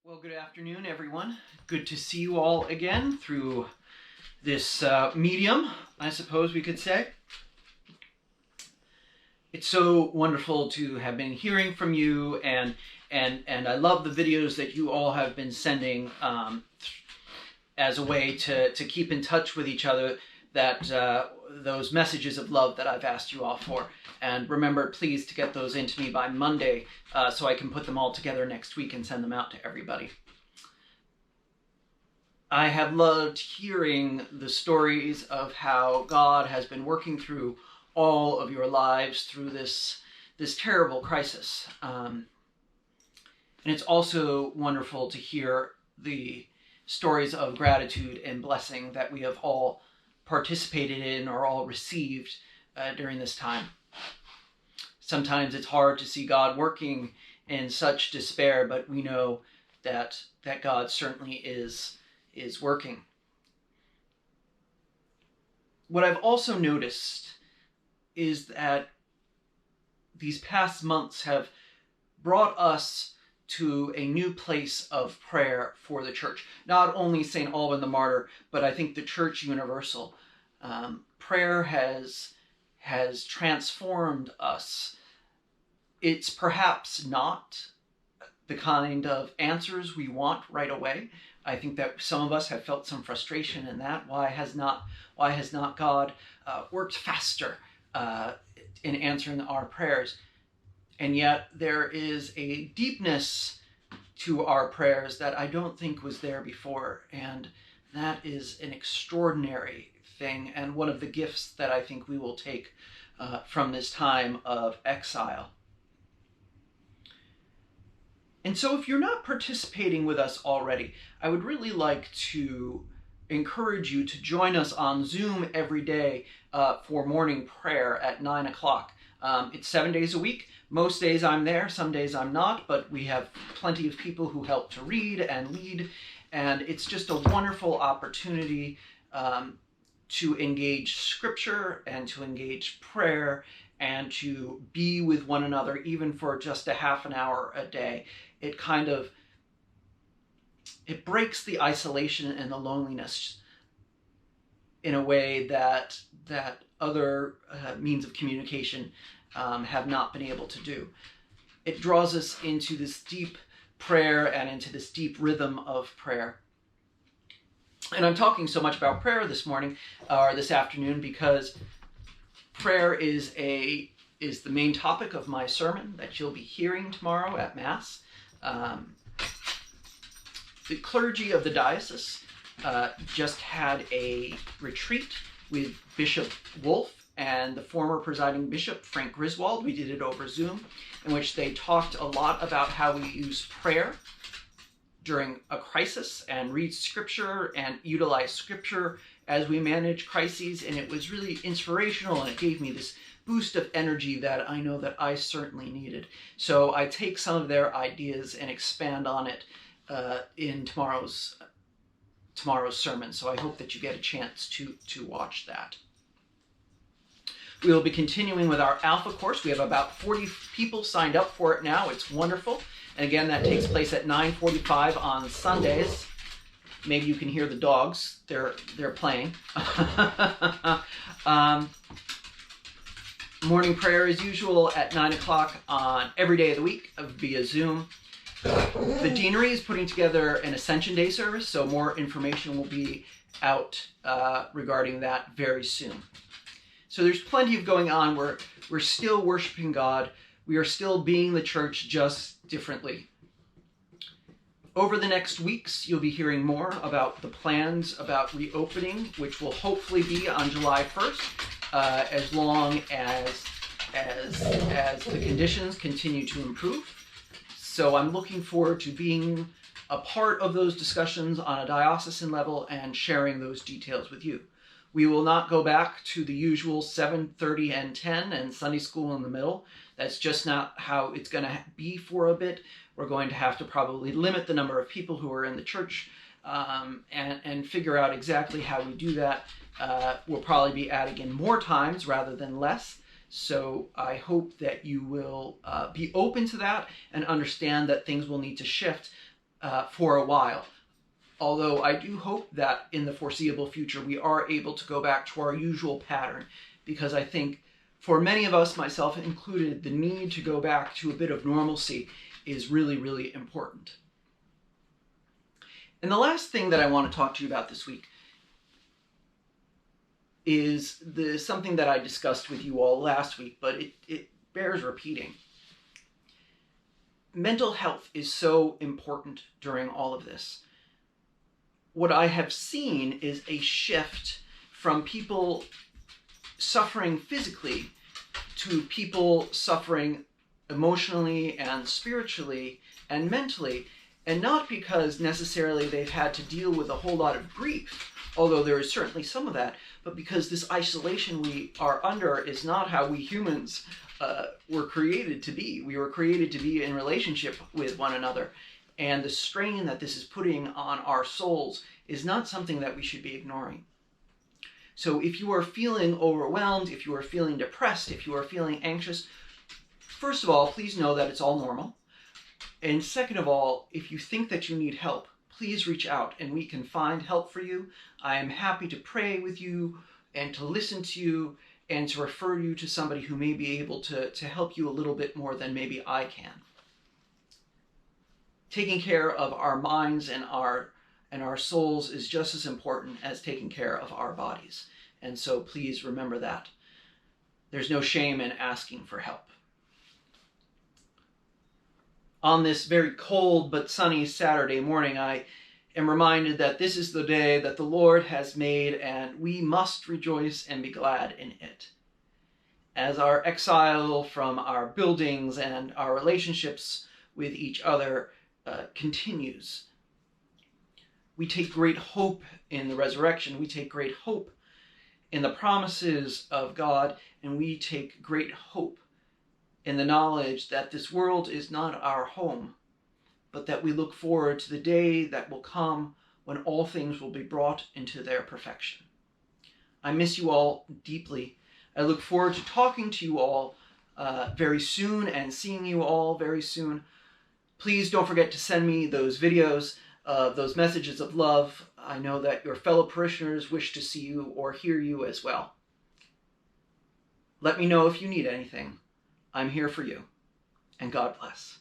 Well, good afternoon, everyone. Good to see you all again through this medium, I suppose we could say. It's so wonderful to have been hearing from you, and I love the videos that you all have been sending as a way to keep in touch with each other, that those messages of love that I've asked you all for. And remember, please, to get those into me by Monday so I can put them all together next week and send them out to everybody. I have loved hearing the stories of how God has been working through all of your lives through this terrible crisis. And it's also wonderful to hear the stories of gratitude and blessing that we have all participated in or all received during this time. Sometimes it's hard to see God working in such despair, but we know that God certainly is working. What I've also noticed is that these past months have brought us to a new place of prayer for the church. Not only St. Alban the Martyr, but I think the Church Universal. Prayer has transformed us. It's perhaps not the kind of answers we want right away. I think that some of us have felt some frustration in that. Why has not God worked faster in answering our prayers? And yet there is a deepness to our prayers that I don't think was there before. And that is an extraordinary thing, and one of the gifts that I think we will take from this time of exile. And so if you're not participating with us already, I would really like to encourage you to join us on Zoom every day for morning prayer at 9 o'clock. It's 7 days a week. Most days I'm there, some days I'm not, but we have plenty of people who help to read and lead, and it's just a wonderful opportunity to engage Scripture and to engage prayer and to be with one another, even for just a half an hour a day. It breaks the isolation and the loneliness in a way that other means of communication have not been able to do. It draws us into this deep prayer and into this deep rhythm of prayer. And I'm talking so much about prayer this morning or this afternoon because prayer is the main topic of my sermon that you'll be hearing tomorrow at Mass. The clergy of the diocese just had a retreat with Bishop Wolf and the former presiding bishop, Frank Griswold. We did it over Zoom, in which they talked a lot about how we use prayer during a crisis and read Scripture and utilize Scripture as we manage crises. And it was really inspirational, and it gave me this boost of energy that I know that I certainly needed. So I take some of their ideas and expand on it in tomorrow's sermon. So I hope that you get a chance to watch that. We will be continuing with our Alpha course. We have about 40 people signed up for it now. It's wonderful. And again, that takes place at 9:45 on Sundays. Maybe you can hear the dogs. They're playing. Morning prayer as usual at 9 o'clock on every day of the week via Zoom. The Deanery is putting together an Ascension Day service, so more information will be out regarding that very soon. So there's plenty of going on. We're still worshiping God. We are still being the church, just differently. Over the next weeks, you'll be hearing more about the plans about reopening, which will hopefully be on July 1st, as long as the conditions continue to improve. So I'm looking forward to being a part of those discussions on a diocesan level and sharing those details with you. We will not go back to the usual 7:30 and 10 and Sunday school in the middle. That's just not how it's going to be for a bit. We're going to have to probably limit the number of people who are in the church and figure out exactly how we do that. We'll probably be adding in more times rather than less. So I hope that you will be open to that and understand that things will need to shift. for a while. Although I do hope that in the foreseeable future we are able to go back to our usual pattern, because I think for many of us, myself included, the need to go back to a bit of normalcy is really, really important. And the last thing that I want to talk to you about this week is something that I discussed with you all last week, but it bears repeating. Mental health is so important during all of this. What I have seen is a shift from people suffering physically to people suffering emotionally and spiritually and mentally, and not because necessarily they've had to deal with a whole lot of grief, although there is certainly some of that, but because this isolation we are under is not how we humans were created to be. We were created to be in relationship with one another, and the strain that this is putting on our souls is not something that we should be ignoring. So if you are feeling overwhelmed, if you are feeling depressed, if you are feeling anxious, first of all, please know that it's all normal. And second of all, if you think that you need help, please reach out and we can find help for you. I am happy to pray with you and to listen to you and to refer you to somebody who may be able to help you a little bit more than maybe I can. Taking care of our minds and our souls is just as important as taking care of our bodies. And so please remember that. There's no shame in asking for help. On this very cold but sunny Saturday morning, I am reminded that this is the day that the Lord has made, and we must rejoice and be glad in it. As our exile from our buildings and our relationships with each other continues, we take great hope in the resurrection. We take great hope in the promises of God, and we take great hope in the knowledge that this world is not our home, but that we look forward to the day that will come when all things will be brought into their perfection. I miss you all deeply. I look forward to talking to you all very soon and seeing you all very soon. Please don't forget to send me those videos, those messages of love. I know that your fellow parishioners wish to see you or hear you as well. Let me know if you need anything. I'm here for you, and God bless.